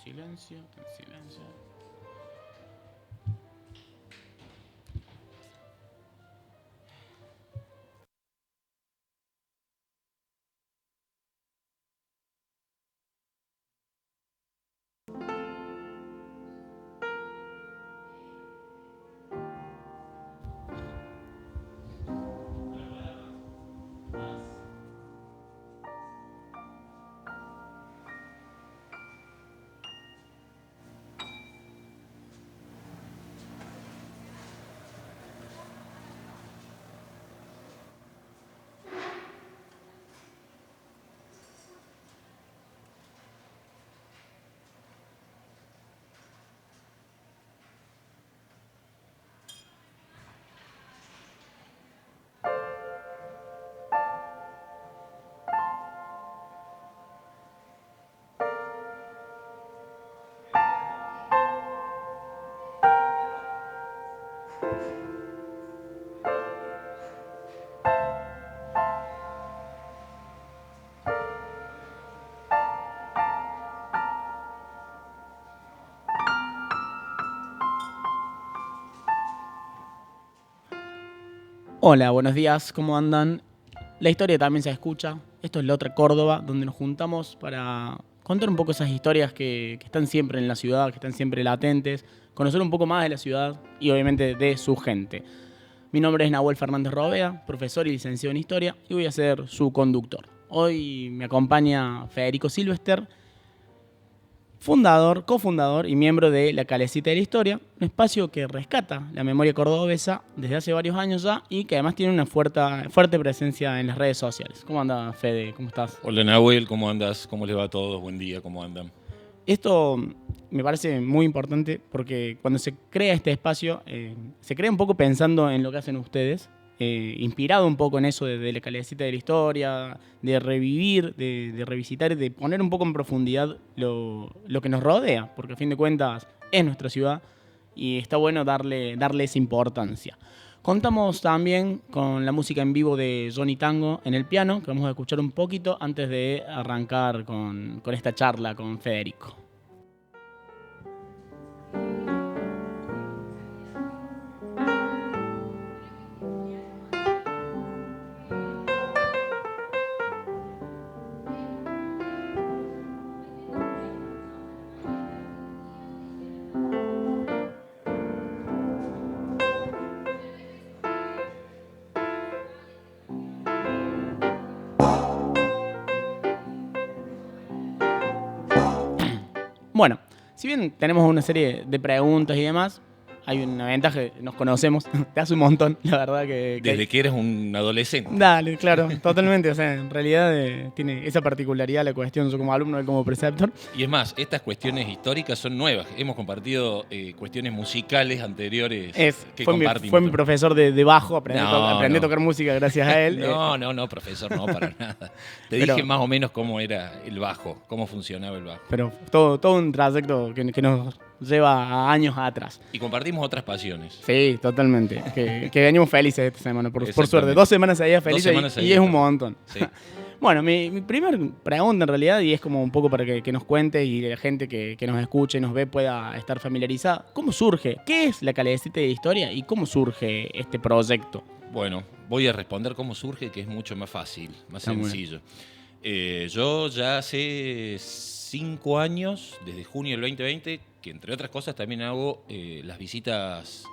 silencio, en silencio. Hola, buenos días, ¿cómo andan? La historia también se escucha. Esto es La Otra Córdoba, donde nos juntamos para contar un poco esas historias que están siempre en la ciudad, que están siempre latentes, conocer un poco más de la ciudad y obviamente de su gente. Mi nombre es Nahuel Fernández Robea, profesor y licenciado en Historia, y voy a ser su conductor. Hoy me acompaña Federico Silvester, fundador, cofundador y miembro de La Calecita de la Historia, un espacio que rescata la memoria cordobesa desde hace varios años ya y que además tiene una fuerte presencia en las redes sociales. ¿Cómo anda, Fede? ¿Cómo estás? Hola Nahuel, ¿cómo andas? ¿Cómo les va a todos? Buen día, ¿cómo andan? Esto me parece muy importante porque cuando se crea este espacio, se crea un poco pensando en lo que hacen ustedes, inspirado un poco en eso de la calecita de la historia, de revivir, de revisitar, de poner un poco en profundidad lo que nos rodea, porque a fin de cuentas es nuestra ciudad y está bueno darle esa importancia. Contamos también con la música en vivo de Johnny Tango en el piano, que vamos a escuchar un poquito antes de arrancar con esta charla con Federico. Bueno, si bien tenemos una serie de preguntas y demás, hay una ventaja, nos conocemos de hace un montón, la verdad Desde que eres un adolescente. Dale, claro, totalmente. O sea, en realidad tiene esa particularidad la cuestión, yo como alumno, él como preceptor. Y es más, estas cuestiones históricas son nuevas. Hemos compartido cuestiones musicales anteriores que compartimos. Fue mi profesor de bajo, aprendí a No. tocar música gracias a él. No, profesor, no, para nada. Te dije más o menos cómo era el bajo, cómo funcionaba el bajo. Pero todo un trayecto que nos lleva a años atrás. Y compartimos otras pasiones. Sí, totalmente. Que venimos felices esta semana, por suerte. 2 semanas seguidas felices y es un montón. Sí. Bueno, mi primera pregunta en realidad, y es como un poco para que nos cuente y la gente que nos escuche y nos ve pueda estar familiarizada. ¿Cómo surge? ¿Qué es la Calecita de Historia y cómo surge este proyecto? Bueno, voy a responder cómo surge, que es mucho más fácil, más sencillo. Yo ya hace 5 años, desde junio del 2020, que entre otras cosas también hago las visitas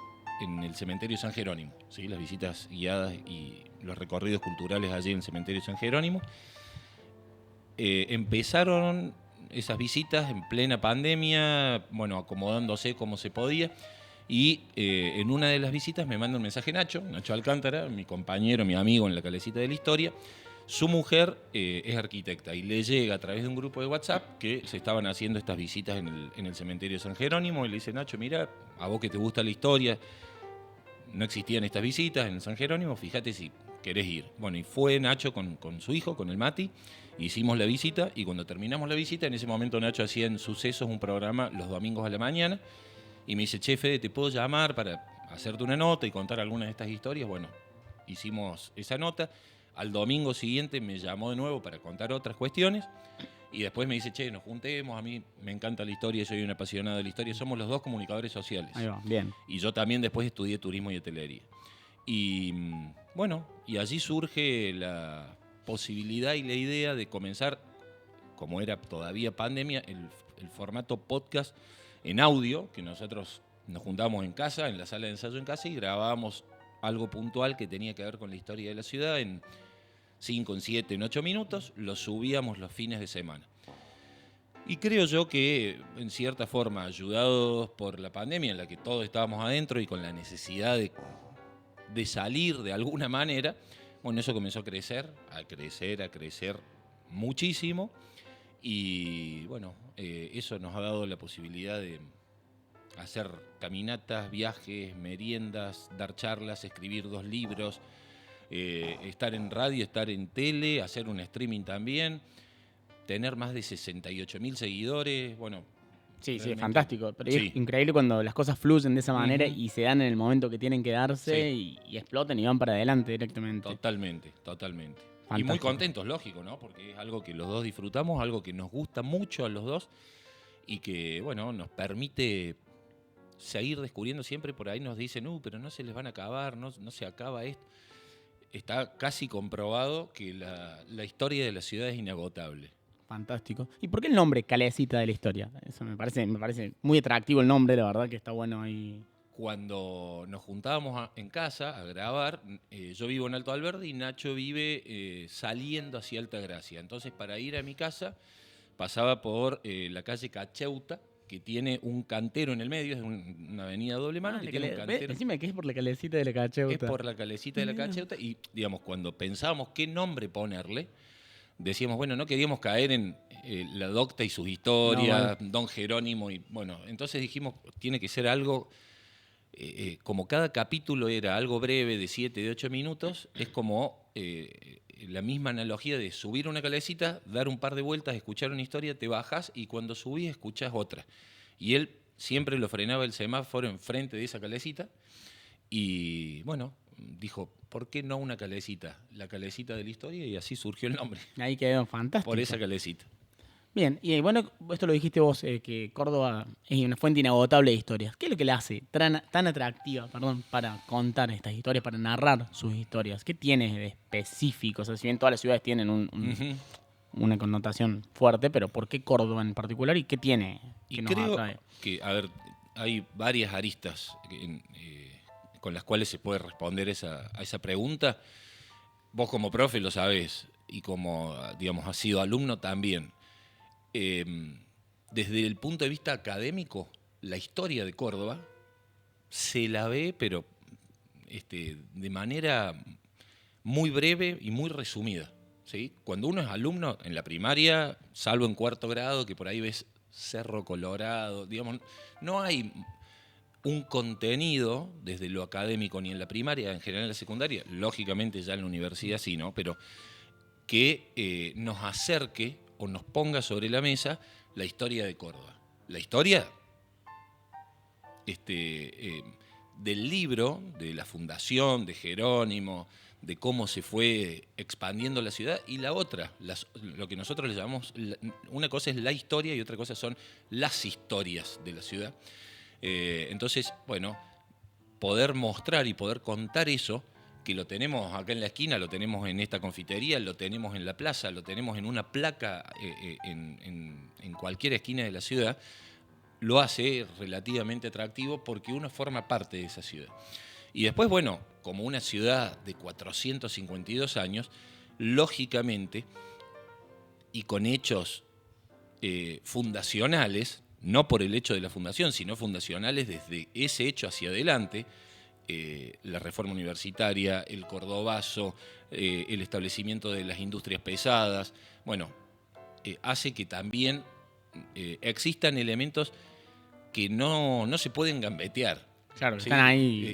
en el cementerio San Jerónimo, ¿sí? Las visitas guiadas y los recorridos culturales allí en el cementerio San Jerónimo. Empezaron esas visitas en plena pandemia, bueno, acomodándose como se podía. Y en una de las visitas me manda un mensaje Nacho Alcántara, mi compañero, mi amigo en la Calecita de la Historia. Su mujer es arquitecta y le llega a través de un grupo de WhatsApp que se estaban haciendo estas visitas en el cementerio de San Jerónimo y le dice, Nacho, mira, a vos que te gusta la historia, no existían estas visitas en San Jerónimo, fíjate si querés ir. Bueno, y fue Nacho con su hijo, con el Mati, hicimos la visita y cuando terminamos la visita, en ese momento Nacho hacía en Sucesos un programa los domingos a la mañana y me dice, che, Fede, ¿te puedo llamar para hacerte una nota y contar algunas de estas historias? Bueno, hicimos esa nota. Al domingo siguiente me llamó de nuevo para contar otras cuestiones Y después me dice, che, nos juntemos, a mí me encanta la historia, soy un apasionado de la historia, somos los dos comunicadores sociales. Ahí va, bien. Y yo también después estudié turismo y hotelería. Y bueno, y allí surge la posibilidad y la idea de comenzar, como era todavía pandemia, el formato podcast en audio, que nosotros nos juntábamos en casa, en la sala de ensayo en casa, y grabábamos algo puntual que tenía que ver con la historia de la ciudad en 5, en 7, en 8 minutos, lo subíamos los fines de semana. Y creo yo que, en cierta forma, ayudados por la pandemia en la que todos estábamos adentro y con la necesidad de salir de alguna manera, bueno, eso comenzó a crecer muchísimo. Y bueno, eso nos ha dado la posibilidad de hacer caminatas, viajes, meriendas, dar charlas, escribir 2 libros, estar en radio, estar en tele, hacer un streaming también, tener más de 68.000 seguidores, bueno. Sí, realmente, es fantástico. Pero sí. es increíble cuando las cosas fluyen de esa manera Uh-huh. y se dan en el momento que tienen que darse Sí. y explotan y van para adelante directamente. Totalmente. Fantástico. Y muy contentos, lógico, ¿no? Porque es algo que los dos disfrutamos, algo que nos gusta mucho a los dos y que, bueno, nos permite seguir descubriendo siempre. Por ahí nos dicen, pero no se les van a acabar, no se acaba esto. Está casi comprobado que la historia de la ciudad es inagotable. Fantástico. ¿Y por qué el nombre Calecita de la Historia? Eso me parece muy atractivo el nombre, la verdad que está bueno ahí. Cuando nos juntábamos en casa a grabar, yo vivo en Alto Alberdi y Nacho vive saliendo hacia Altagracia. Entonces, para ir a mi casa, pasaba por la calle Cacheuta, que tiene un cantero en el medio, es una avenida doble mano, que tiene un cantero. Decime que es por la Calecita de la Cacheuta. Es por la calecita de la Cacheuta y, digamos, cuando pensábamos qué nombre ponerle, decíamos, bueno, no queríamos caer en la docta y sus historias, Don Jerónimo, y bueno, entonces dijimos, tiene que ser algo, como cada capítulo era algo breve de 7, de 8 minutos, es como la misma analogía de subir una calecita, dar un par de vueltas, escuchar una historia, te bajas y cuando subís escuchás otra. Y él siempre lo frenaba el semáforo enfrente de esa calecita y bueno, dijo, ¿por qué no una calecita? La calecita de la historia, y así surgió el nombre. Ahí quedó fantástico. Por esa calecita. Bien, y bueno, esto lo dijiste vos, que Córdoba es una fuente inagotable de historias. ¿Qué es lo que la hace tan atractiva, para contar estas historias, para narrar sus historias? ¿Qué tiene de específico? O sea, si bien todas las ciudades tienen una connotación fuerte, pero ¿por qué Córdoba en particular y qué tiene que nos creo atrae? Que, a ver, hay varias aristas con las cuales se puede responder a esa pregunta. Vos como profe lo sabés y como, digamos, has sido alumno también. Desde el punto de vista académico, la historia de Córdoba se la ve, pero de manera muy breve y muy resumida, ¿sí? Cuando uno es alumno en la primaria, salvo en 4º grado, que por ahí ves Cerro Colorado, digamos, no hay un contenido desde lo académico ni en la primaria, en general en la secundaria, lógicamente ya en la universidad sí, ¿no? Pero que nos acerque o nos ponga sobre la mesa la historia de Córdoba. La historia del libro, de la fundación, de Jerónimo, de cómo se fue expandiendo la ciudad, y la otra, lo que nosotros le llamamos, una cosa es la historia y otra cosa son las historias de la ciudad. Entonces, bueno, poder mostrar y poder contar eso, que lo tenemos acá en la esquina, lo tenemos en esta confitería, lo tenemos en la plaza, lo tenemos en una placa en cualquier esquina de la ciudad, lo hace relativamente atractivo porque uno forma parte de esa ciudad. Y después, bueno, como una ciudad de 452 años, lógicamente, y con hechos fundacionales, no por el hecho de la fundación, sino fundacionales desde ese hecho hacia adelante, la reforma universitaria, el cordobazo, el establecimiento de las industrias pesadas, bueno, hace que también existan elementos que no se pueden gambetear. Claro, ¿sí?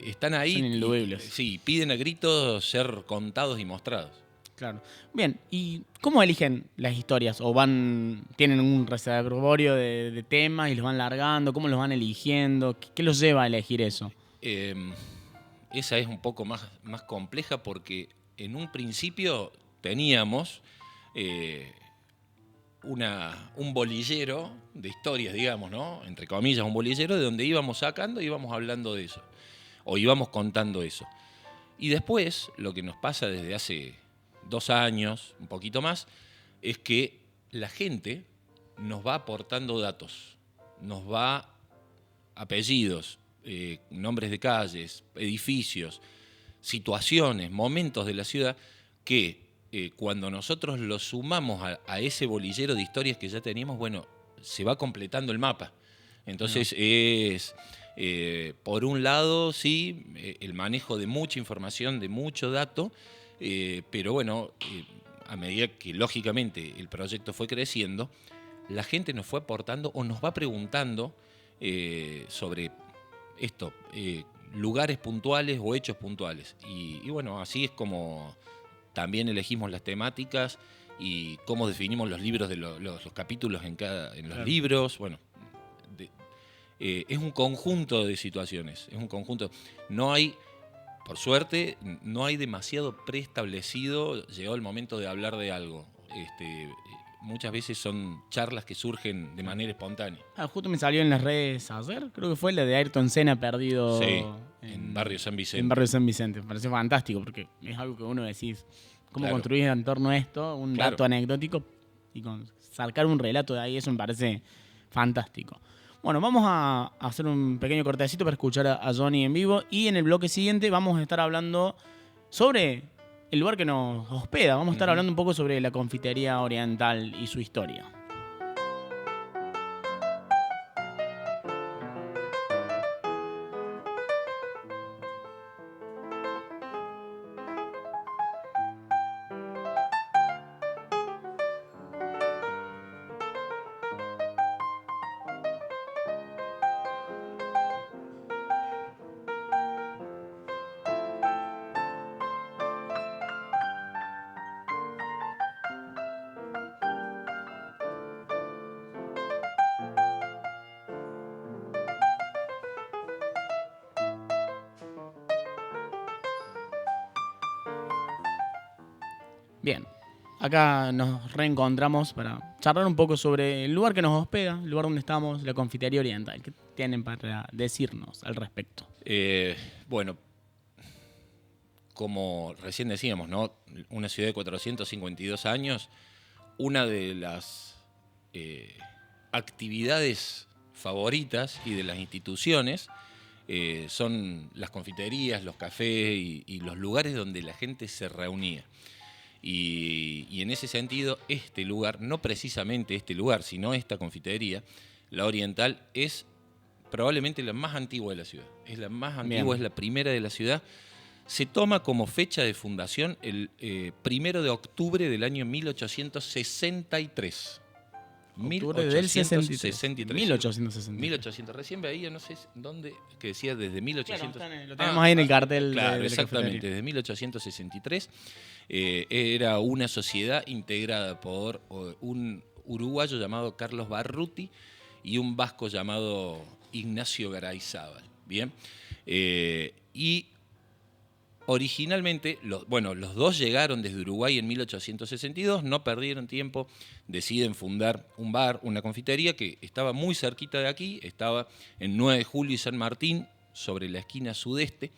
Están ahí. Son ineludibles. Sí, piden a gritos ser contados y mostrados. Claro. Bien, ¿y cómo eligen las historias? ¿O tienen un reservorio de temas y los van largando? ¿Cómo los van eligiendo? ¿Qué los lleva a elegir eso? Esa es un poco más compleja porque en un principio teníamos un bolillero de historias, digamos, ¿no? Entre comillas, un bolillero de donde íbamos sacando y íbamos hablando de eso, o íbamos contando eso. Y después, lo que nos pasa desde hace 2 años, un poquito más, es que la gente nos va aportando datos, nos va apellidos, nombres de calles, edificios, situaciones, momentos de la ciudad que cuando nosotros los sumamos a ese bolillero de historias que ya teníamos, bueno, se va completando el mapa. Entonces es, por un lado, sí, el manejo de mucha información, de mucho dato, pero bueno, a medida que lógicamente el proyecto fue creciendo, la gente nos fue aportando o nos va preguntando sobre esto, lugares puntuales o hechos puntuales. Y bueno, así es como también elegimos las temáticas y cómo definimos los libros de los capítulos en los libros. Bueno, es un conjunto de situaciones, es un conjunto. No hay, por suerte, no hay demasiado preestablecido. Llegó el momento de hablar de algo. Muchas veces son charlas que surgen de manera espontánea. Justo me salió en las redes ayer, creo que fue la de Ayrton Senna perdido en Barrio San Vicente. En Barrio San Vicente. Me pareció fantástico porque es algo que uno decís, ¿cómo construir en torno a esto? Un dato anecdótico y sacar un relato de ahí, eso me parece fantástico. Bueno, vamos a hacer un pequeño cortecito para escuchar a Johnny en vivo y en el bloque siguiente vamos a estar hablando sobre el lugar que nos hospeda. Vamos a estar hablando un poco sobre la Confitería Oriental y su historia. Bien, acá nos reencontramos para charlar un poco sobre el lugar que nos hospeda, el lugar donde estamos, la Confitería Oriental. ¿Qué tienen para decirnos al respecto? Bueno, como recién decíamos, ¿no? Una ciudad de 452 años, una de las actividades favoritas y de las instituciones son las confiterías, los cafés y los lugares donde la gente se reunía. Y en ese sentido, este lugar, no precisamente este lugar, sino esta confitería, la Oriental, es probablemente la más antigua de la ciudad. Es la más antigua, es la primera de la ciudad. Se toma como fecha de fundación el 1 de octubre del año 1863. Octubre del 1863. 1863. Recién veía, no sé dónde, que decía desde 1800. Claro, lo tenemos ahí en el cartel. Claro, exactamente, desde 1863. Era una sociedad integrada por un uruguayo llamado Carlos Barruti y un vasco llamado Ignacio Garayzábal. Bien. Y originalmente, los dos llegaron desde Uruguay en 1862, no perdieron tiempo, deciden fundar un bar, una confitería que estaba muy cerquita de aquí, estaba en 9 de Julio y San Martín, sobre la esquina sudeste,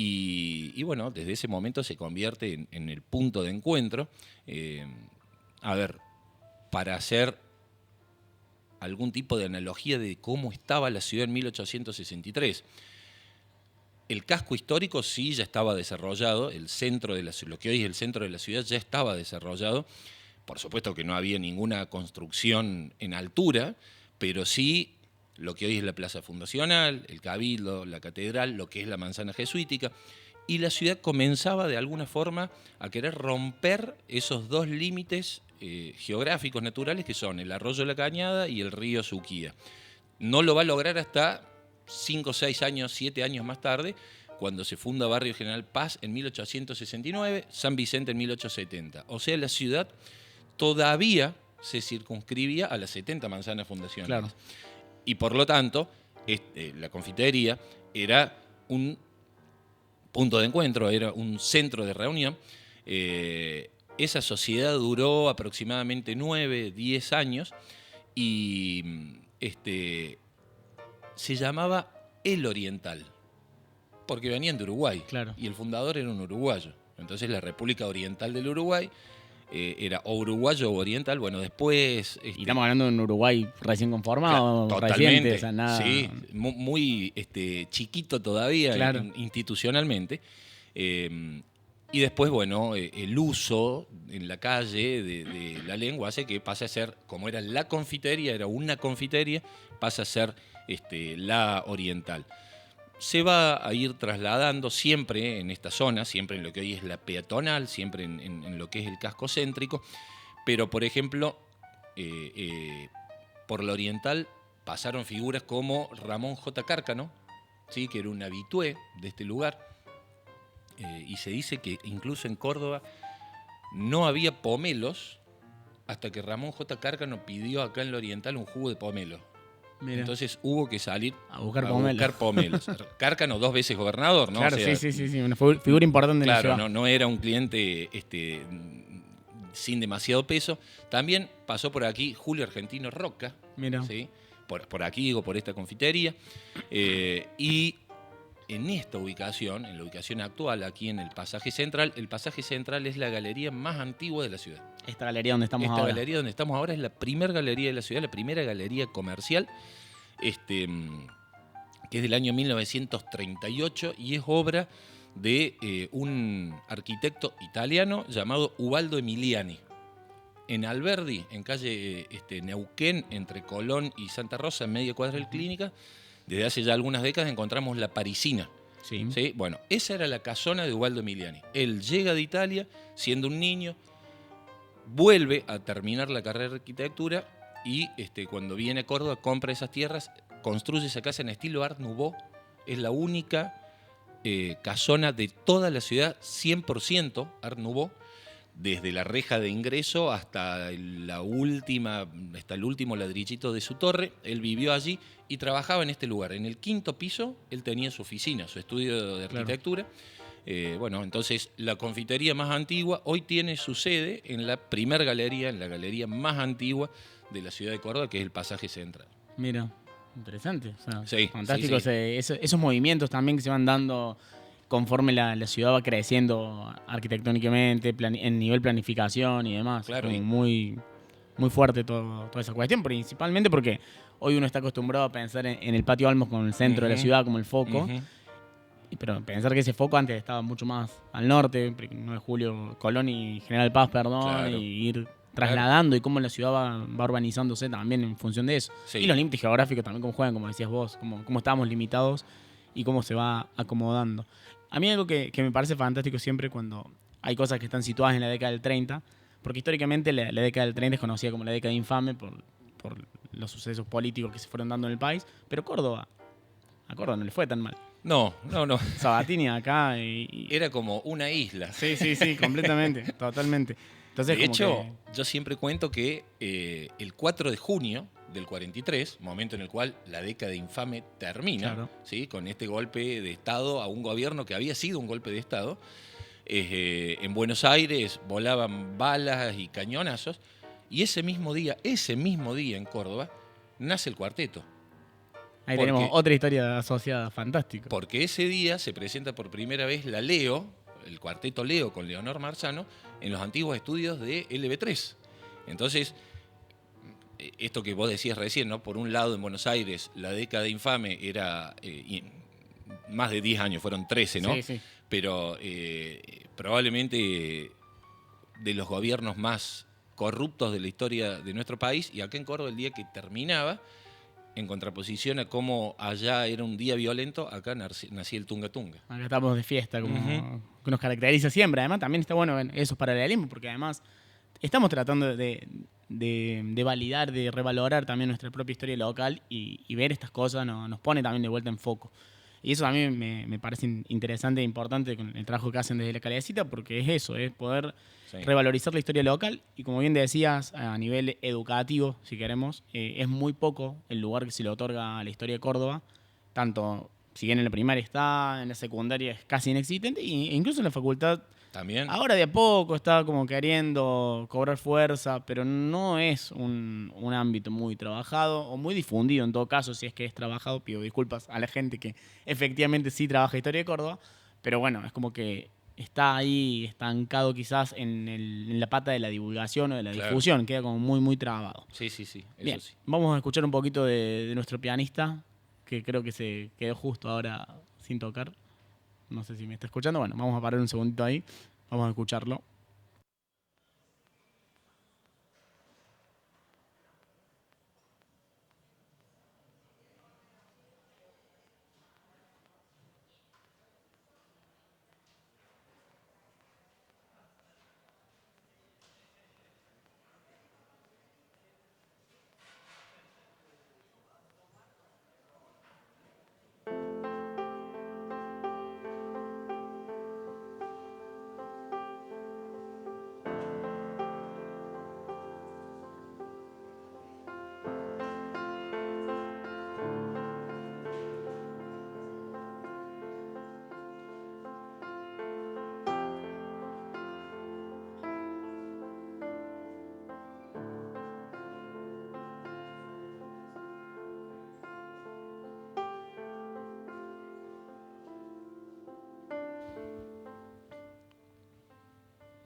y bueno, desde ese momento se convierte en el punto de encuentro. Para hacer algún tipo de analogía de cómo estaba la ciudad en 1863, el casco histórico sí ya estaba desarrollado, el centro de lo que hoy es el centro de la ciudad ya estaba desarrollado. Por supuesto que no había ninguna construcción en altura, pero sí lo que hoy es la Plaza Fundacional, el Cabildo, la Catedral, lo que es la Manzana Jesuítica. Y la ciudad comenzaba de alguna forma a querer romper esos dos límites geográficos naturales que son el Arroyo de la Cañada y el río Suquía. No lo va a lograr hasta 5, 6 años, 7 años más tarde, cuando se funda Barrio General Paz en 1869, San Vicente en 1870. O sea, la ciudad todavía se circunscribía a las 70 manzanas fundacionales. Claro. Y por lo tanto, la confitería era un punto de encuentro, era un centro de reunión. esa sociedad duró aproximadamente 9, 10 años y se llamaba El Oriental, porque venían de Uruguay, Claro. y el fundador era un uruguayo. Entonces la República Oriental del Uruguay era o uruguayo o oriental. Bueno, después... Y estamos hablando de un Uruguay recién conformado, totalmente, reciente, o sea, nada... sí, muy chiquito todavía, Claro. institucionalmente. Y después, bueno, el uso en la calle de la lengua hace que pase a ser, como era la confitería, era una confitería, pasa a ser la oriental. Se va a ir trasladando siempre en esta zona, siempre en lo que hoy es la peatonal, siempre en lo que es el casco céntrico, pero por ejemplo, por la oriental pasaron figuras como Ramón J. Cárcano, ¿sí? Que era un habitué de este lugar, y se dice que incluso en Córdoba no había pomelos hasta que Ramón J. Cárcano pidió acá en la oriental un jugo de pomelo. Mira. Entonces hubo que salir A buscar pomelos. Cárcano 2 veces gobernador, ¿no? Claro, O sea, sí, una figura importante en la claro, ciudad. no era un cliente sin demasiado peso. También pasó por aquí Julio Argentino Roca, Mira. ¿sí? Por aquí, digo, por esta confitería. Y en esta ubicación, en la ubicación actual, aquí en el Pasaje Central es la galería más antigua de la ciudad. Esta galería donde estamos Esta ahora. galería donde estamos ahora es la primera galería de la ciudad, la primera galería comercial, que es del año 1938 y es obra de un arquitecto italiano llamado Ubaldo Emiliani. En Alberdi, en calle Neuquén, entre Colón y Santa Rosa, en media cuadra del Clínica, desde hace ya algunas décadas encontramos la Parisina. Sí. ¿Sí? Bueno, esa era la casona de Ubaldo Emiliani. Él llega de Italia siendo un niño, vuelve a terminar la carrera de arquitectura y cuando viene a Córdoba compra esas tierras, construye esa casa en estilo Art Nouveau. Es la única casona de toda la ciudad 100% Art Nouveau, desde la reja de ingreso hasta el último ladrillito de su torre. Él vivió allí y trabajaba en este lugar. En el 5º piso él tenía su oficina, su estudio de arquitectura. Bueno, entonces la confitería más antigua hoy tiene su sede en la primer galería, en la galería más antigua de la ciudad de Córdoba, que es el Pasaje Central. Mira, interesante. O sea, Sí, fantástico. sí. Esos movimientos también que se van dando conforme la ciudad va creciendo arquitectónicamente, en nivel planificación y demás. Claro. Como muy, muy fuerte toda esa cuestión, principalmente porque hoy uno está acostumbrado a pensar en el Patio Olmos como el centro de la ciudad, como el foco. Pero pensar que ese foco antes estaba mucho más al norte, 9 de Julio, Colón y General Paz, Claro. y ir trasladando y cómo la ciudad va urbanizándose también en función de eso. Sí. Y los límites geográficos también, cómo juegan, como decías vos, cómo estábamos limitados y cómo se va acomodando. A mí algo que me parece fantástico siempre cuando hay cosas que están situadas en la década del 30, porque históricamente la década del 30 es conocida como la década infame por los sucesos políticos que se fueron dando en el país, pero a Córdoba no le fue tan mal. No. Sabatini acá Era como una isla. Sí, completamente, totalmente. Entonces, de hecho, yo siempre cuento que el 4 de junio del 43, momento en el cual la década infame termina, claro, ¿sí? Con este golpe de Estado a un gobierno que había sido un golpe de Estado, en Buenos Aires volaban balas y cañonazos, y ese mismo día en Córdoba, nace el cuarteto. Ahí tenemos otra historia asociada, fantástico. Porque ese día se presenta por primera vez la Leo, el cuarteto Leo con Leonor Marzano, en los antiguos estudios de LB3. Entonces, esto que vos decías recién, ¿no? Por un lado, en Buenos Aires, la década infame era más de 10 años, fueron 13, ¿no? Sí. Pero probablemente de los gobiernos más corruptos de la historia de nuestro país, y acá en Córdoba el día que terminaba, en contraposición a cómo allá era un día violento, acá nacía el Tunga Tunga. Acá estamos de fiesta, como que nos caracteriza siempre. Además, también está bueno esos paralelismos, porque además estamos tratando de validar, de revalorar también nuestra propia historia local y ver estas cosas nos pone también de vuelta en foco. Y eso a mí me parece interesante e importante con el trabajo que hacen desde la Calecita, porque es eso, es poder revalorizar la historia local. Y como bien decías, a nivel educativo, si queremos, es muy poco el lugar que se le otorga a la historia de Córdoba, tanto si bien en la primaria está, en la secundaria es casi inexistente, e incluso en la facultad También. Ahora de a poco está como queriendo cobrar fuerza, pero no es un ámbito muy trabajado o muy difundido en todo caso. Si es que es trabajado, pido disculpas a la gente que efectivamente sí trabaja Historia de Córdoba, pero bueno, es como que está ahí estancado quizás en la pata de la divulgación o de la Claro. difusión, queda como muy, muy trabado. Sí, sí, sí, eso Bien, sí. vamos a escuchar un poquito de nuestro pianista, que creo que se quedó justo ahora sin tocar. No sé si me está escuchando. Bueno, vamos a parar un segundito ahí. Vamos a escucharlo.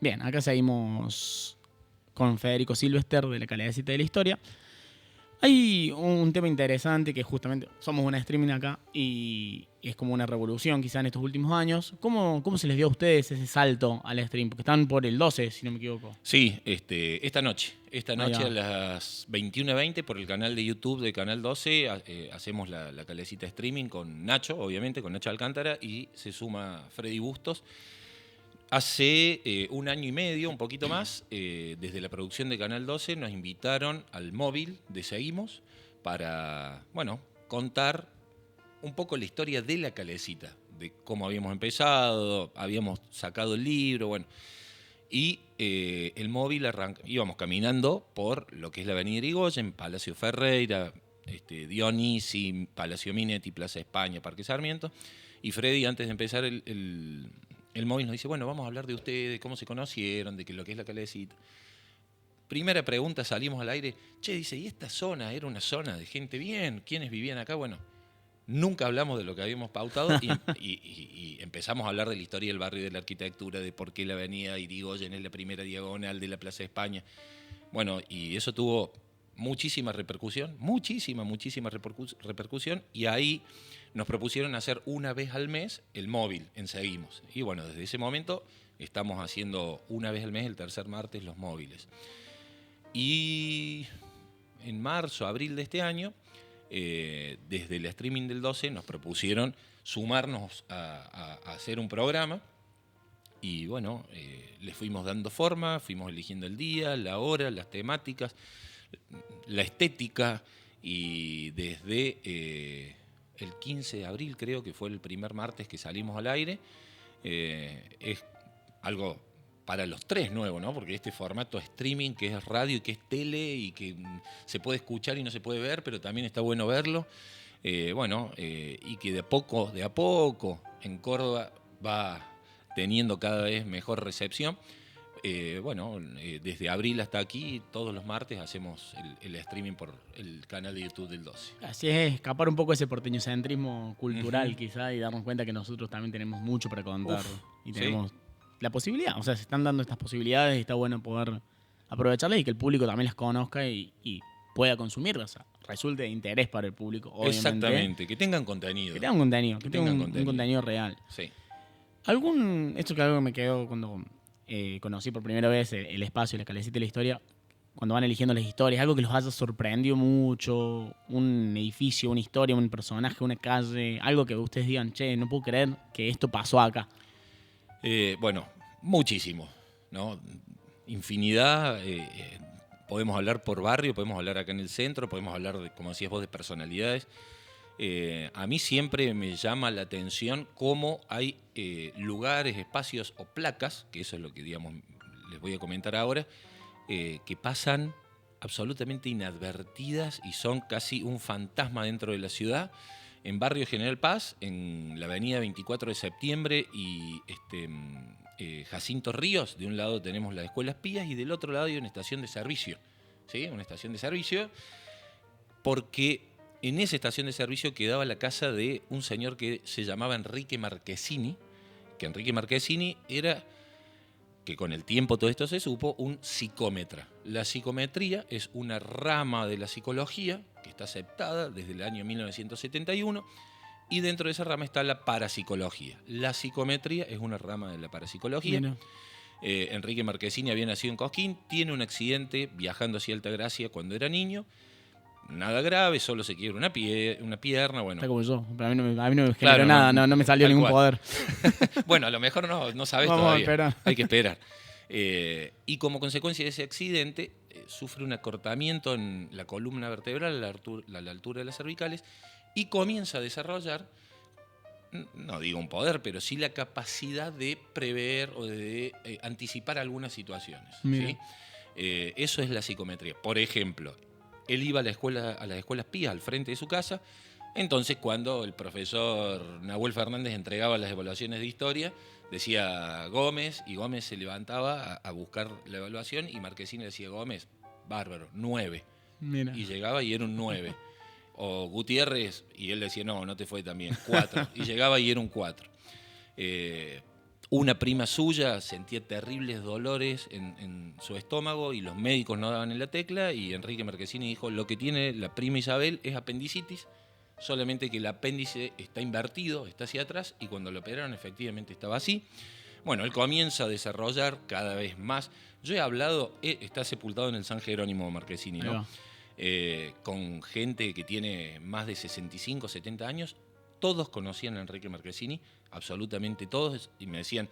Bien, acá seguimos con Federico Silvester de la Calecita de la Historia. Hay un tema interesante que justamente somos una streaming acá y es como una revolución quizá en estos últimos años. ¿Cómo se les dio a ustedes ese salto al stream? Porque están por el 12, si no me equivoco. Sí, esta noche Ahí a va. las 21:20 por el canal de YouTube de Canal 12 hacemos la calecita streaming con Nacho, obviamente, con Nacho Alcántara, y se suma Freddy Bustos. Hace un año y medio, un poquito más, desde la producción de Canal 12 nos invitaron al móvil de Seguimos para, bueno, contar un poco la historia de la calecita, de cómo habíamos empezado, habíamos sacado el libro, bueno. Y el móvil íbamos caminando por lo que es la Avenida Irigoyen, Palacio Ferreira, Dionisi, Palacio Minetti, Plaza España, Parque Sarmiento. Y Freddy, antes de empezar el móvil, nos dice, bueno, vamos a hablar de ustedes, cómo se conocieron, de lo que es la calecita. Primera pregunta, salimos al aire. Che, dice, ¿y esta zona era una zona de gente bien? ¿Quiénes vivían acá? Bueno, nunca hablamos de lo que habíamos pautado y empezamos a hablar de la historia del barrio, de la arquitectura, de por qué la avenida Irigoyen es la primera diagonal de la Plaza España. Bueno, y eso tuvo muchísima repercusión, muchísima repercusión, y ahí nos propusieron hacer una vez al mes el móvil en Seguimos. Y bueno, desde ese momento estamos haciendo una vez al mes, el tercer martes, los móviles. Y en marzo, abril de este año, desde el streaming del 12 nos propusieron sumarnos a hacer un programa y bueno, le fuimos dando forma, fuimos eligiendo el día, la hora, las temáticas, la estética y desde el 15 de abril creo que fue el primer martes que salimos al aire, es algo para los tres nuevo, ¿no? Porque este formato streaming que es radio y que es tele y que se puede escuchar y no se puede ver, pero también está bueno verlo. Y que de a poco en Córdoba va teniendo cada vez mejor recepción. Desde abril hasta aquí, todos los martes hacemos el streaming por el canal de YouTube del 12. Así es, escapar un poco de ese porteñocentrismo cultural Ujú. quizá y darnos cuenta que nosotros también tenemos mucho para contar Uf, y sí, tenemos la posibilidad. O sea, se están dando estas posibilidades y está bueno poder aprovecharlas y que el público también las conozca y pueda consumirlas. O sea, resulte de interés para el público, obviamente. exactamente, que tengan contenido. Que tenga un contenido, Que que tenga tengan un contenido real. Sí. Esto que algo que me quedó cuando conocí por primera vez el espacio, la calecita de la historia, cuando van eligiendo las historias, algo que los haya sorprendido mucho, un edificio, una historia, un personaje, una calle, algo que ustedes digan, che, no puedo creer que esto pasó acá. Bueno, muchísimo, ¿no? Infinidad. Podemos hablar por barrio, podemos hablar acá en el centro, podemos hablar, como decías vos, de personalidades. A mí siempre me llama la atención cómo hay lugares, espacios o placas, que eso es lo que, digamos, les voy a comentar ahora, que pasan absolutamente inadvertidas y son casi un fantasma dentro de la ciudad. En Barrio General Paz, en la avenida 24 de septiembre y Jacinto Ríos. De un lado tenemos las Escuelas Pías y del otro lado hay una estación de servicio. ¿Sí? Una estación de servicio porque en esa estación de servicio quedaba la casa de un señor que se llamaba Enrique Marchesini, que Enrique Marchesini era, que con el tiempo todo esto se supo, un psicómetra. La psicometría es una rama de la psicología que está aceptada desde el año 1971 y dentro de esa rama está la parapsicología. La psicometría es una rama de la parapsicología. Bueno. Enrique Marchesini había nacido en Cosquín, tiene un accidente viajando hacia Altagracia cuando era niño. Nada grave, solo se quiebra una pierna. Bueno. Está como yo, pero a mí no me generó Claro, nada, no me salió ningún poder. Bueno, a lo mejor no sabes Vamos todavía. a esperar. Hay que esperar. Y como consecuencia de ese accidente, sufre un acortamiento en la columna vertebral a la altura de las cervicales y comienza a desarrollar, no digo un poder, pero sí la capacidad de prever o de anticipar algunas situaciones. ¿Sí? Eso es la psicometría. Por ejemplo, él iba a las escuelas pías al frente de su casa. Entonces, cuando el profesor Nahuel Fernández entregaba las evaluaciones de historia, decía Gómez, y Gómez se levantaba a buscar la evaluación, y Marchesini decía, Gómez, bárbaro, 9. Mira. Y llegaba y era un 9. O Gutiérrez, y él decía, no te fue tan bien, 4. Y llegaba y era un 4. Una prima suya sentía terribles dolores en su estómago y los médicos no daban en la tecla, y Enrique Marchesini dijo, lo que tiene la prima Isabel es apendicitis, solamente que el apéndice está invertido, está hacia atrás, y cuando lo operaron efectivamente estaba así. Bueno, él comienza a desarrollar cada vez más. Yo he hablado, está sepultado en el San Jerónimo Marchesini, ¿no? Con gente que tiene más de 65, 70 años, todos conocían a Enrique Marchesini, absolutamente todos, y me decían,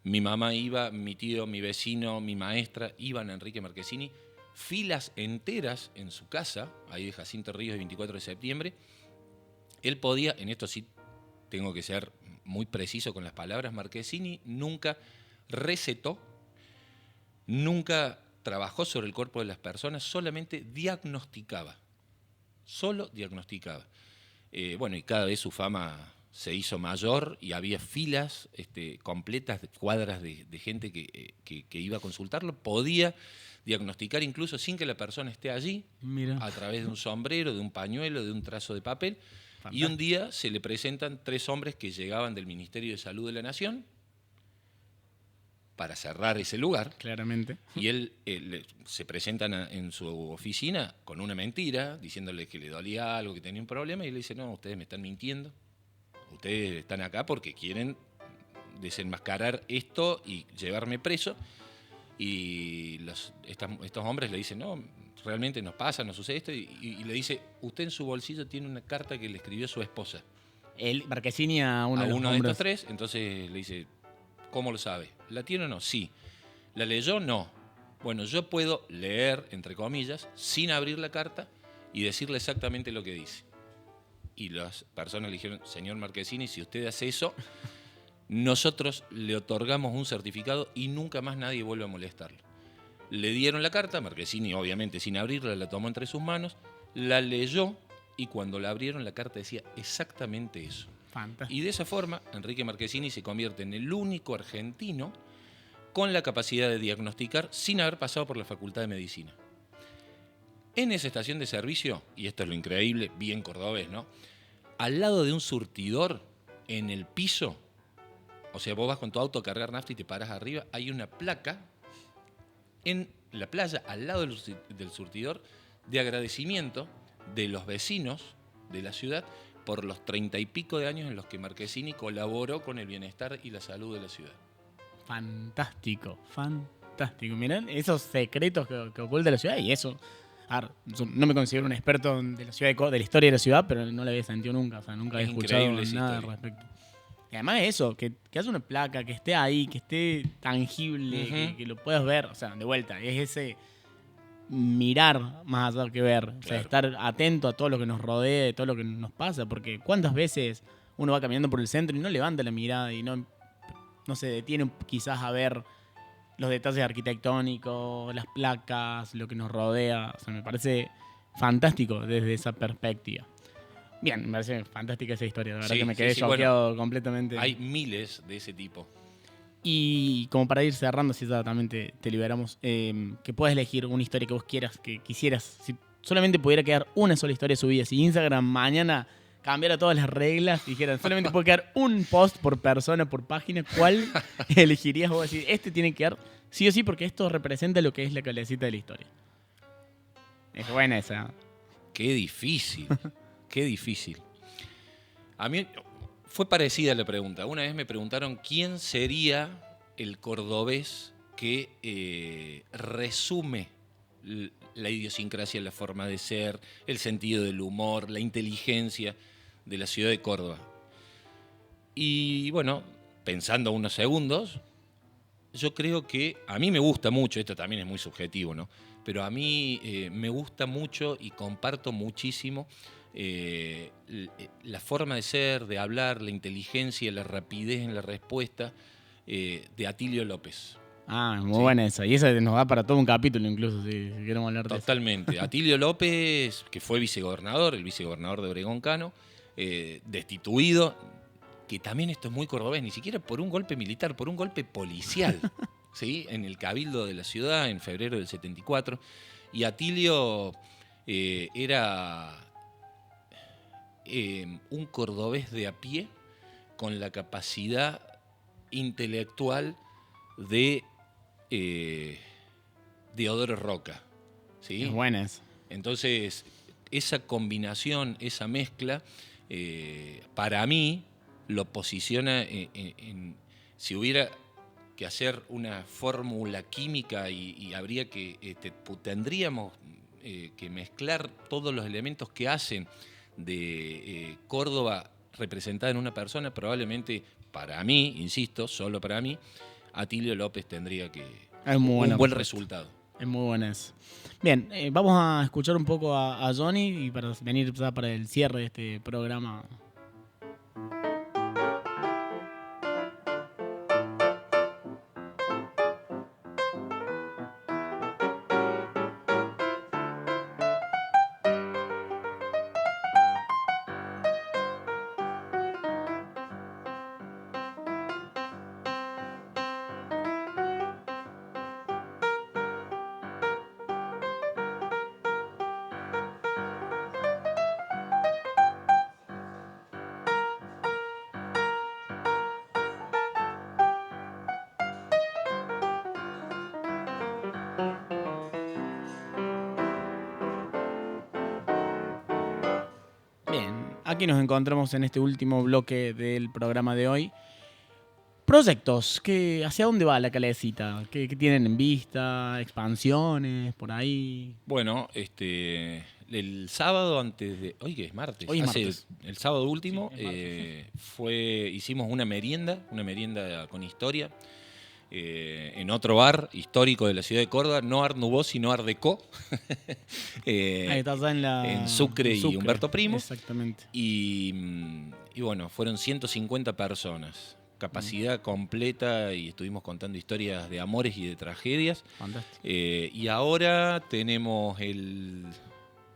mi mamá iba, mi tío, mi vecino, mi maestra, iban a Enrique Marchesini, filas enteras en su casa, ahí de Jacinto Ríos, el 24 de septiembre. Él podía, en esto sí tengo que ser muy preciso con las palabras, Marchesini nunca recetó, nunca trabajó sobre el cuerpo de las personas, solamente diagnosticaba, solo diagnosticaba. Bueno, y cada vez su fama se hizo mayor y había filas completas, cuadras de gente que iba a consultarlo. Podía diagnosticar incluso sin que la persona esté allí, Mira. a través de un sombrero, de un pañuelo, de un trazo de papel. Fantástico. Y un día se le presentan 3 hombres que llegaban del Ministerio de Salud de la Nación para cerrar ese lugar. Claramente. Y él se presentan en su oficina con una mentira, diciéndole que le dolía algo, que tenía un problema, y él dice, no, ustedes me están mintiendo. Ustedes están acá porque quieren desenmascarar esto y llevarme preso. Y estos hombres le dicen, no, realmente nos pasa, nos sucede esto. Y le dice, usted en su bolsillo tiene una carta que le escribió su esposa. El Marchesini a uno de los de hombres. estos 3, entonces le dice, ¿cómo lo sabe? ¿La tiene o no? Sí. ¿La leyó? No. Bueno, yo puedo leer, entre comillas, sin abrir la carta y decirle exactamente lo que dice. Y las personas le dijeron, señor Marchesini, si usted hace eso, nosotros le otorgamos un certificado y nunca más nadie vuelve a molestarlo. Le dieron la carta, Marchesini obviamente sin abrirla la tomó entre sus manos, la leyó y cuando la abrieron la carta decía exactamente eso. Fantástico. Y de esa forma Enrique Marchesini se convierte en el único argentino con la capacidad de diagnosticar sin haber pasado por la Facultad de Medicina. En esa estación de servicio, y esto es lo increíble, bien cordobés, ¿no? Al lado de un surtidor, en el piso, o sea, vos vas con tu auto a cargar nafta y te paras arriba, hay una placa en la playa, al lado del surtidor, de agradecimiento de los vecinos de la ciudad por los 30 y pico de años en los que Marchesini colaboró con el bienestar y la salud de la ciudad. Fantástico, fantástico. Mirá esos secretos que oculta la ciudad y eso. A ver, no me considero un experto de la ciudad de la historia de la ciudad, pero no la había sentido nunca, o sea, nunca había escuchado nada al respecto. Y además eso, que haya una placa, que esté ahí, que esté tangible, que lo puedas ver, o sea, de vuelta, es ese mirar más allá que ver, o sea, estar atento a todo lo que nos rodea, de todo lo que nos pasa, porque cuántas veces uno va caminando por el centro y no levanta la mirada y no se detiene quizás a ver los detalles arquitectónicos, las placas, lo que nos rodea. O sea, me parece fantástico desde esa perspectiva. Bien, me parece fantástica esa historia. La verdad que me quedé choqueado completamente. Hay miles de ese tipo. Y como para ir cerrando, si ya también te liberamos, que puedas elegir una historia que vos quieras, que quisieras. Si solamente pudiera quedar una sola historia subida, si Instagram mañana cambiara todas las reglas y dijeran solamente puede quedar un post por persona, por página, ¿cuál elegirías vos? Decir, este tiene que quedar sí o sí porque esto representa lo que es la calecita de la historia. Es buena esa. Qué difícil, qué difícil. A mí fue parecida la pregunta. Una vez me preguntaron quién sería el cordobés que resume la idiosincrasia, la forma de ser, el sentido del humor, la inteligencia de la ciudad de Córdoba. Y bueno, pensando unos segundos, yo creo que a mí me gusta mucho, esto también es muy subjetivo, ¿no? Pero a mí me gusta mucho y comparto muchísimo la forma de ser, de hablar, la inteligencia, la rapidez en la respuesta de Atilio López. Ah, muy Sí. buena esa. Y esa nos da para todo un capítulo incluso, si queremos hablar de eso. Totalmente. Atilio López, que fue vicegobernador, el vicegobernador de Obregón Cano, destituido, que también esto es muy cordobés, ni siquiera por un golpe militar, por un golpe policial, ¿sí? En el Cabildo de la ciudad en febrero del 74. Y Atilio era un cordobés de a pie con la capacidad intelectual de Deodoro Roca. ¿Sí? Es buena esa. Entonces, esa combinación, esa mezcla, para mí lo posiciona si hubiera que hacer una fórmula química y habría que tendríamos que mezclar todos los elementos que hacen de Córdoba representada en una persona, probablemente para mí, insisto, solo para mí, Atilio López tendría que Es muy buena un buen respuesta. resultado. Es muy buena esa. Bien, vamos a escuchar un poco a Johnny y para venir ya para el cierre de este programa. Bien, aquí nos encontramos en este último bloque del programa de hoy. Proyectos, ¿hacia dónde va la calecita? ¿Qué tienen en vista? ¿Expansiones? ¿Por ahí? Bueno, el sábado antes de... Hoy que es martes. Hoy es martes. El sábado último Sí, es hicimos una merienda con historia, en otro bar histórico de la ciudad de Córdoba, no Art Nouveau, sino Art Deco. Ahí está, ya en Sucre y Humberto Primo. Exactamente. Y bueno, fueron 150 personas. Capacidad completa y estuvimos contando historias de amores y de tragedias. Fantástico. Y ahora tenemos el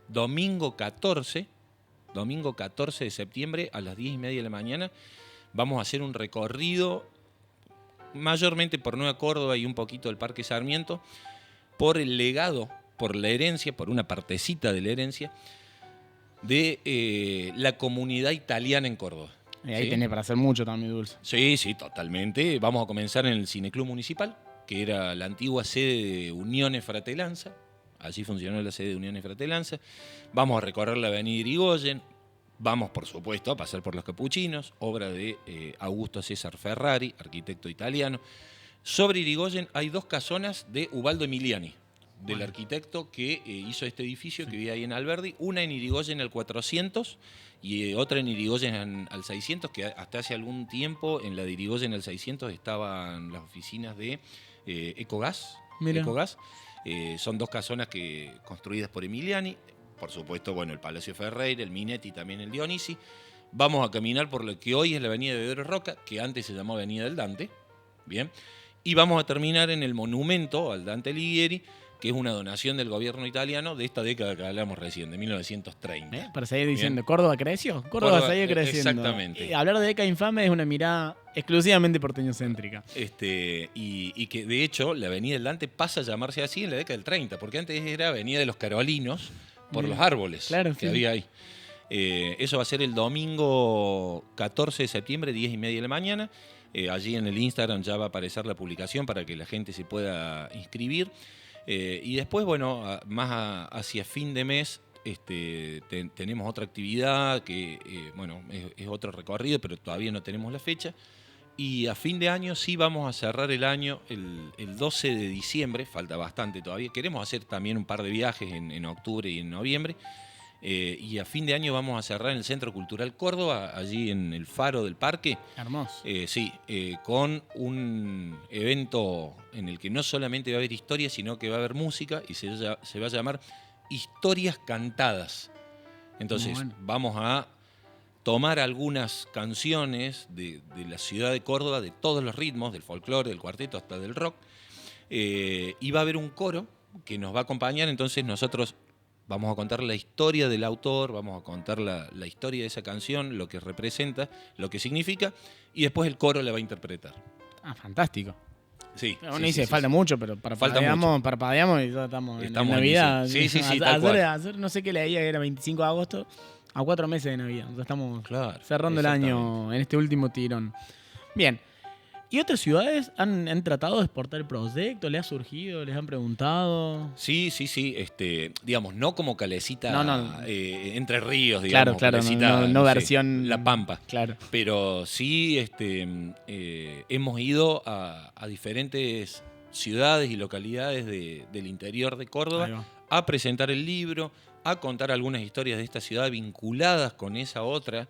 domingo 14 de septiembre a las 10:30 de la mañana. Vamos a hacer un recorrido mayormente por Nueva Córdoba y un poquito del Parque Sarmiento, por el legado, por la herencia, por una partecita de la herencia de la comunidad italiana en Córdoba. Y ahí ¿Sí? tenés para hacer mucho también, Dulce. Sí, totalmente. Vamos a comenzar en el Cineclub Municipal, que era la antigua sede de Uniones Fratelanza. Allí funcionó la sede de Uniones Fratelanza. Vamos a recorrer la avenida Irigoyen. Vamos, por supuesto, a pasar por los Capuchinos, obra de Augusto César Ferrari, arquitecto italiano. Sobre Irigoyen hay dos casonas de Ubaldo Emiliani, del arquitecto que hizo este edificio que vive ahí en Alberdi. Una en Irigoyen al 400 y otra en Irigoyen al 600, que hasta hace algún tiempo en la de Irigoyen al 600 estaban las oficinas de Ecogas. Mira. Ecogas. Son dos casonas construidas por Emiliani. Por supuesto, bueno, el Palacio Ferreira, el Minetti y también el Dionisi. Vamos a caminar por lo que hoy es la avenida de Deodoro Roca, que antes se llamó Avenida del Dante. Bien. Y vamos a terminar en el monumento al Dante Alighieri, que es una donación del gobierno italiano de esta década que hablamos recién, de 1930. Para seguir diciendo, Bien. ¿Córdoba creció? Córdoba siguió creciendo. Exactamente. Hablar de década infame es una mirada exclusivamente porteñocéntrica. Y que de hecho la Avenida del Dante pasa a llamarse así en la década del 30, porque antes era Avenida de los Carolinos por los árboles que había ahí. Eso va a ser el domingo 14 de septiembre, 10:30 de la mañana. Allí en el Instagram ya va a aparecer la publicación para que la gente se pueda inscribir. Y después, bueno, hacia fin de mes tenemos otra actividad que, bueno, es otro recorrido, pero todavía no tenemos la fecha. Y a fin de año sí vamos a cerrar el año el 12 de diciembre, falta bastante todavía. Queremos hacer también un par de viajes en octubre y en noviembre. Y a fin de año vamos a cerrar en el Centro Cultural Córdoba, allí en el Faro del Parque. Hermoso. Sí, con un evento en el que no solamente va a haber historia, sino que va a haber música y se va a llamar Historias Cantadas. Entonces, vamos a tomar algunas canciones de la ciudad de Córdoba, de todos los ritmos, del folclore, del cuarteto hasta del rock, y va a haber un coro que nos va a acompañar. Entonces nosotros vamos a contar la historia del autor, vamos a contar la historia de esa canción, lo que representa, lo que significa, y después el coro la va a interpretar. Fantástico. Sí. Uno dice, falta mucho, pero parpadeamos y ya estamos en Navidad. Sí, tal cual. No sé qué leía, que era 25 de agosto, a 4 meses de Navidad. Ya estamos cerrando el año en este último tirón. Bien. ¿Y otras ciudades han tratado de exportar el proyecto? ¿Les ha surgido? ¿Les han preguntado? Sí. Digamos, no como Calecita Entre Ríos, digamos. Claro, no versión... La Pampa. Claro. Pero sí hemos ido a diferentes ciudades y localidades del interior de Córdoba a presentar el libro, a contar algunas historias de esta ciudad vinculadas con esa otra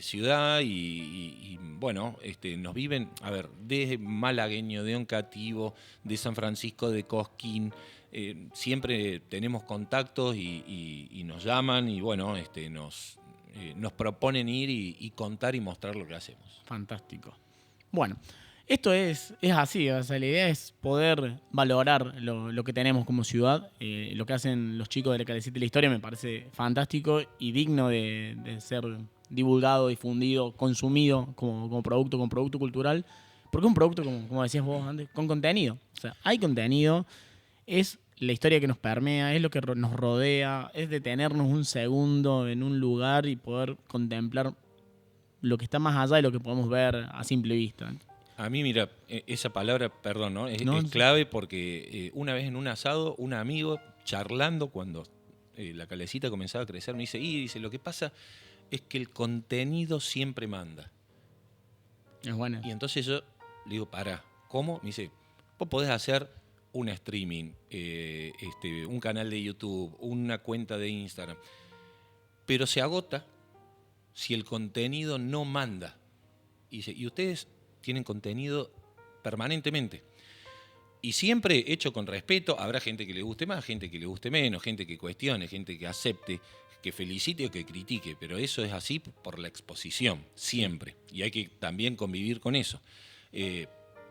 ciudad y bueno, nos viven, a ver, de malagueño, de Oncativo, de San Francisco de Cosquín, siempre tenemos contactos y nos llaman y bueno, nos proponen ir y contar y mostrar lo que hacemos. Fantástico. Bueno, esto es así, o sea, la idea es poder valorar lo que tenemos como ciudad. Lo que hacen los chicos de la Calecita de la Historia me parece fantástico y digno de ser divulgado, difundido, consumido como producto cultural, porque es un producto, como decías vos antes, con contenido. O sea, hay contenido, es la historia que nos permea, es lo que nos rodea, es detenernos un segundo en un lugar y poder contemplar lo que está más allá de lo que podemos ver a simple vista. A mí, mira, esa palabra, perdón, ¿no? Es clave porque una vez en un asado, un amigo charlando cuando la Calecita comenzaba a crecer, me dice, lo que pasa es que el contenido siempre manda. Es bueno. Y entonces yo le digo, pará, ¿cómo? Me dice, vos podés hacer un streaming, un canal de YouTube, una cuenta de Instagram, pero se agota si el contenido no manda. Y dice, y ustedes tienen contenido permanentemente. Y siempre hecho con respeto, habrá gente que le guste más, gente que le guste menos, gente que cuestione, gente que acepte, que felicite o que critique, pero eso es así por la exposición, siempre. Y hay que también convivir con eso.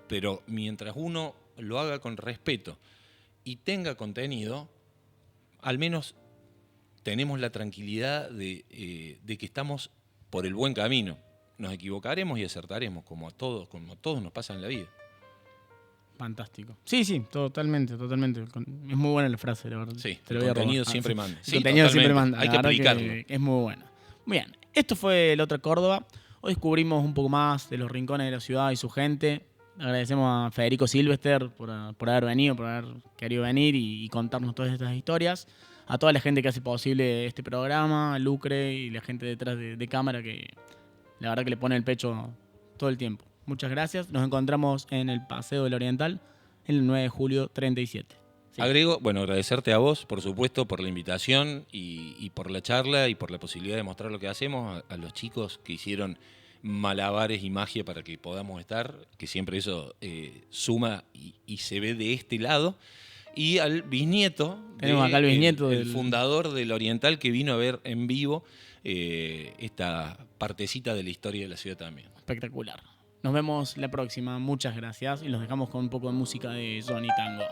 Pero mientras uno lo haga con respeto y tenga contenido, al menos tenemos la tranquilidad de que estamos por el buen camino. Nos equivocaremos y acertaremos, como a todos nos pasa en la vida. Fantástico. Sí, totalmente. Es muy buena la frase, la verdad. Sí, el contenido siempre manda. El contenido siempre manda. Hay que aplicarlo. Es muy bueno. Bien, esto fue El Otro Córdoba. Hoy descubrimos un poco más de los rincones de la ciudad y su gente. Agradecemos a Federico Silvester por haber venido, por haber querido venir y contarnos todas estas historias. A toda la gente que hace posible este programa, a Lucre y la gente detrás de cámara que la verdad que le pone el pecho todo el tiempo. Muchas gracias. Nos encontramos en el Paseo del Oriental el 9 de julio 37. Sí. Agrego, agradecerte a vos, por supuesto, por la invitación y por la charla y por la posibilidad de mostrar lo que hacemos a los chicos que hicieron malabares y magia para que podamos estar, que siempre eso suma y se ve de este lado. Y al bisnieto, tenemos acá el bisnieto el fundador del Oriental, que vino a ver en vivo esta partecita de la historia de la ciudad también. Espectacular. Nos vemos la próxima. Muchas gracias. Y los dejamos con un poco de música de Johnny Tango.